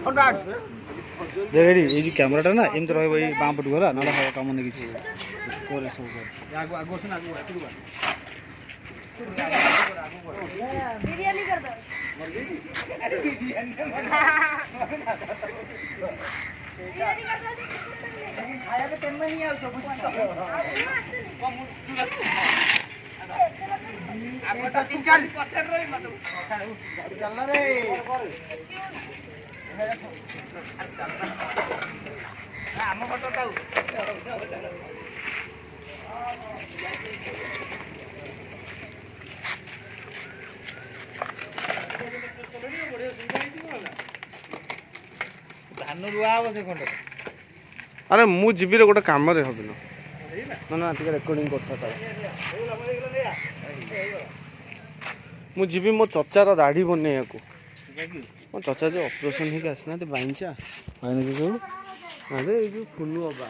देख ये जो कैमराटा ना एमती रहा ये बाँ पटू गला ना कम नहीं किसी धान रुआ हम से खंड अरे मु जीबी रे गोटे काम रे हबि ना ना टिके रेकॉर्डिंग करता था मु जीबी मो चचार दाढ़ी बने को मो चचा जो ऑपरेशन ही आसना बाइंचा बाइन जो अरे ये जो फुल्लू अबा